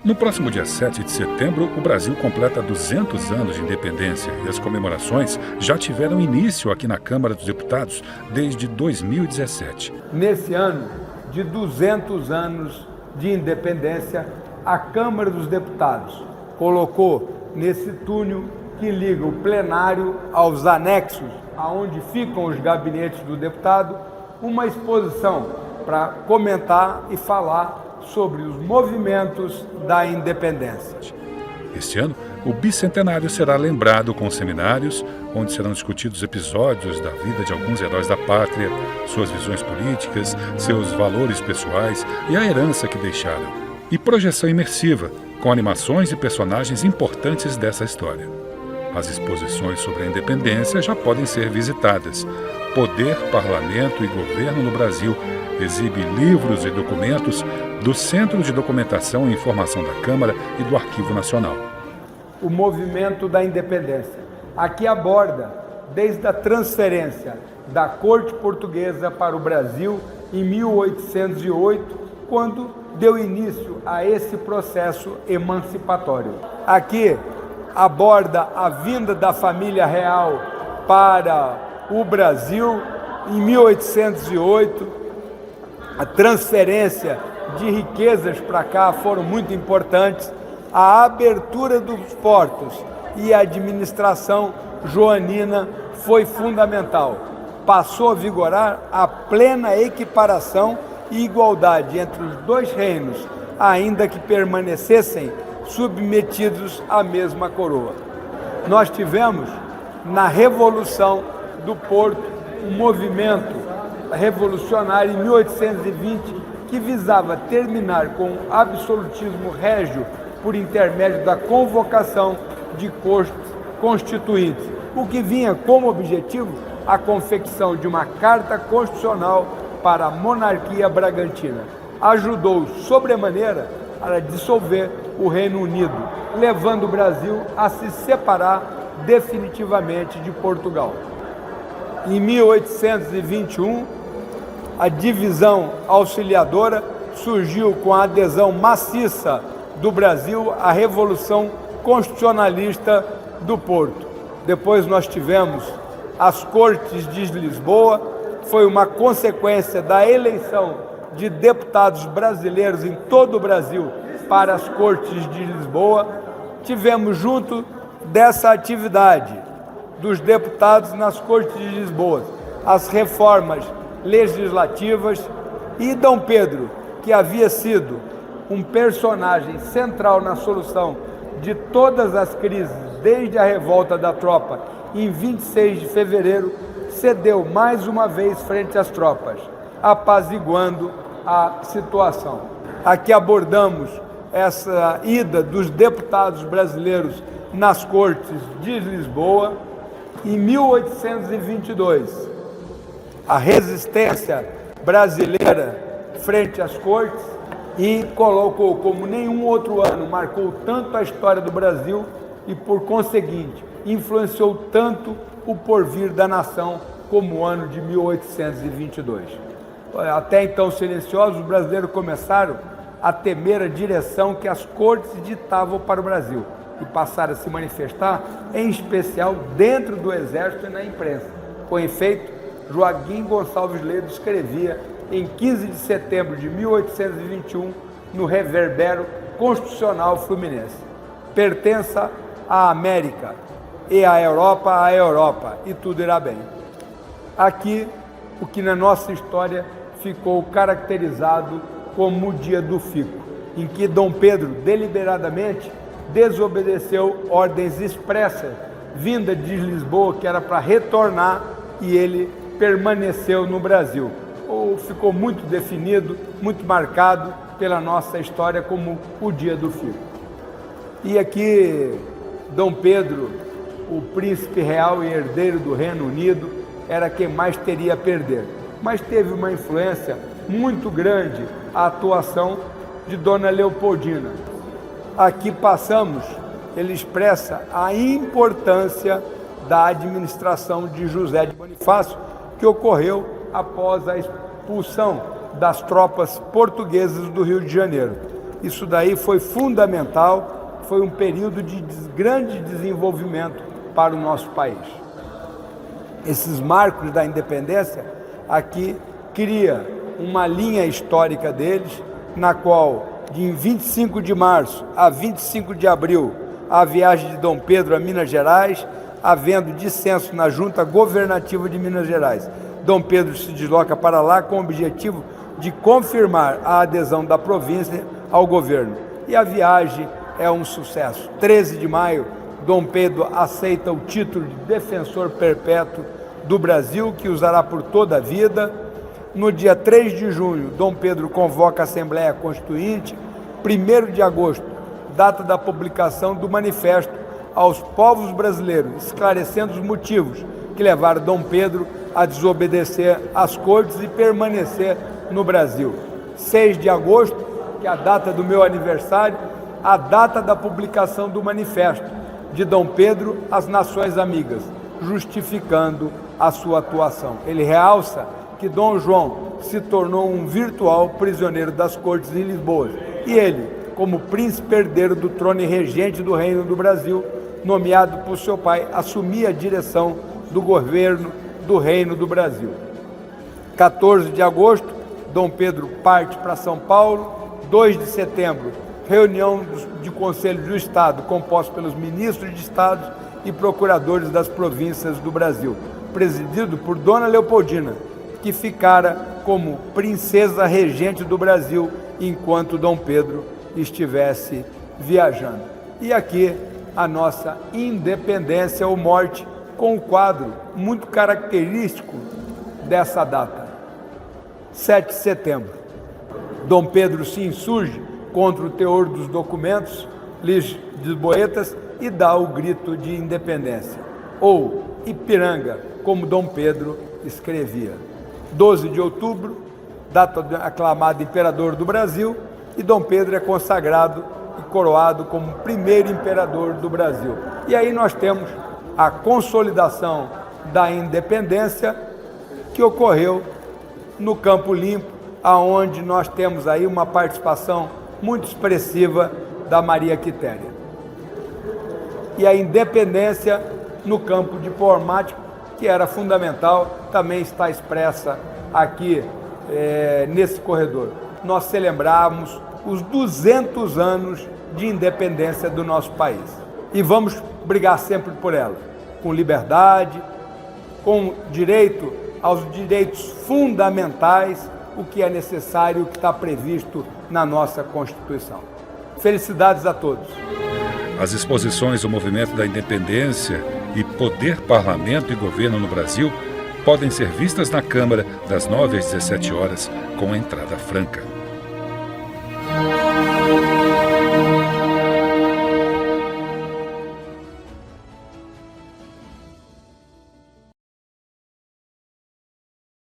No próximo dia 7 de setembro, o Brasil completa 200 anos de independência e as comemorações já tiveram início aqui na Câmara dos Deputados desde 2017. Nesse ano de 200 anos de independência, a Câmara dos Deputados colocou nesse túnel que liga o plenário aos anexos, aonde ficam os gabinetes do deputado, uma exposição para comentar e falar sobre os movimentos da independência. Este ano, o bicentenário será lembrado com seminários, onde serão discutidos episódios da vida de alguns heróis da pátria, suas visões políticas, seus valores pessoais e a herança que deixaram. E projeção imersiva, com animações e personagens importantes dessa história. As exposições sobre a independência já podem ser visitadas. Poder, Parlamento e Governo no Brasil exibe livros e documentos do Centro de Documentação e Informação da Câmara e do Arquivo Nacional. O movimento da independência aqui aborda desde a transferência da corte portuguesa para o Brasil em 1808, quando deu início a esse processo emancipatório. Aqui aborda a vinda da família real para o Brasil em 1808, a transferência de riquezas para cá foram muito importantes, a abertura dos portos e a administração joanina foi fundamental. Passou a vigorar a plena equiparação e igualdade entre os dois reinos, ainda que permanecessem submetidos à mesma coroa. Nós tivemos, na Revolução do Porto, um movimento revolucionário em 1820 que visava terminar com o absolutismo régio por intermédio da convocação de cortes constituintes, o que vinha como objetivo a confecção de uma carta constitucional para a monarquia bragantina. Ajudou sobremaneira a dissolver o Reino Unido, levando o Brasil a se separar definitivamente de Portugal. Em 1821, a divisão auxiliadora surgiu com a adesão maciça do Brasil à Revolução Constitucionalista do Porto. Depois nós tivemos as Cortes de Lisboa, foi uma consequência da eleição de deputados brasileiros em todo o Brasil para as Cortes de Lisboa. Tivemos junto dessa atividade dos deputados nas Cortes de Lisboa as reformas legislativas e Dom Pedro, que havia sido um personagem central na solução de todas as crises desde a revolta da tropa em 26 de fevereiro, cedeu mais uma vez frente às tropas, apaziguando a situação. Aqui abordamos essa ida dos deputados brasileiros nas Cortes de Lisboa. Em 1822, a resistência brasileira frente às Cortes e colocou como nenhum outro ano, marcou tanto a história do Brasil e, por conseguinte, influenciou tanto o porvir da nação como o ano de 1822. Até então silenciosos, os brasileiros começaram a temer a direção que as Cortes ditavam para o Brasil e passaram a se manifestar, em especial dentro do Exército e na imprensa. Com efeito, Joaquim Gonçalves Ledo escrevia em 15 de setembro de 1821 no Reverbero Constitucional Fluminense: pertença à América e à Europa, e tudo irá bem. Aqui, o que na nossa história ficou caracterizado como o Dia do Fico, em que Dom Pedro deliberadamente desobedeceu ordens expressas vinda de Lisboa, que era para retornar, e ele permaneceu no Brasil. Ficou muito definido, muito marcado pela nossa história como o Dia do Fico. E aqui Dom Pedro, o príncipe real e herdeiro do Reino Unido, era quem mais teria a perder, mas teve uma influência muito grande a atuação de Dona Leopoldina. Aqui passamos, ele expressa a importância da administração de José de Bonifácio, que ocorreu após a expulsão das tropas portuguesas do Rio de Janeiro. Isso daí foi fundamental, foi um período de grande desenvolvimento para o nosso país. Esses marcos da independência aqui cria uma linha histórica deles, na qual, de 25 de março a 25 de abril, a viagem de Dom Pedro a Minas Gerais, havendo dissenso na Junta Governativa de Minas Gerais. Dom Pedro se desloca para lá com o objetivo de confirmar a adesão da província ao governo. E a viagem é um sucesso. 13 de maio, Dom Pedro aceita o título de defensor perpétuo do Brasil, que usará por toda a vida. No dia 3 de junho, Dom Pedro convoca a Assembleia Constituinte. 1º de agosto, data da publicação do manifesto aos povos brasileiros, esclarecendo os motivos que levaram Dom Pedro a desobedecer às cortes e permanecer no Brasil. 6 de agosto, que é a data do meu aniversário, a data da publicação do manifesto de Dom Pedro às Nações Amigas, justificando a sua atuação. Ele realça que Dom João se tornou um virtual prisioneiro das cortes em Lisboa e ele, como príncipe herdeiro do trono e regente do Reino do Brasil, nomeado por seu pai, assumia a direção do governo do Reino do Brasil. 14 de agosto, Dom Pedro parte para São Paulo. 2 de setembro, reunião de Conselho do Estado, composto pelos ministros de Estado e procuradores das províncias do Brasil, presidido por Dona Leopoldina, que ficara como princesa regente do Brasil enquanto Dom Pedro estivesse viajando. E aqui a nossa independência ou morte, com um quadro muito característico dessa data. 7 de setembro, Dom Pedro se insurge contra o teor dos documentos lisboetas e dá o grito de independência, ou Ipiranga, como Dom Pedro escrevia. 12 de outubro, data aclamado imperador do Brasil, e Dom Pedro é consagrado e coroado como primeiro imperador do Brasil. E aí nós temos a consolidação da independência que ocorreu no Campo Limpo, aonde nós temos aí uma participação muito expressiva da Maria Quitéria. E a independência no campo diplomático, que era fundamental, também está expressa aqui nesse corredor. Nós celebramos os 200 anos de independência do nosso país. E vamos brigar sempre por ela, com liberdade, com direito aos direitos fundamentais, o que é necessário, o que está previsto na nossa Constituição. Felicidades a todos. As exposições do movimento da independência e poder, parlamento e governo no Brasil podem ser vistas na Câmara das 9 às 17 horas, com entrada franca.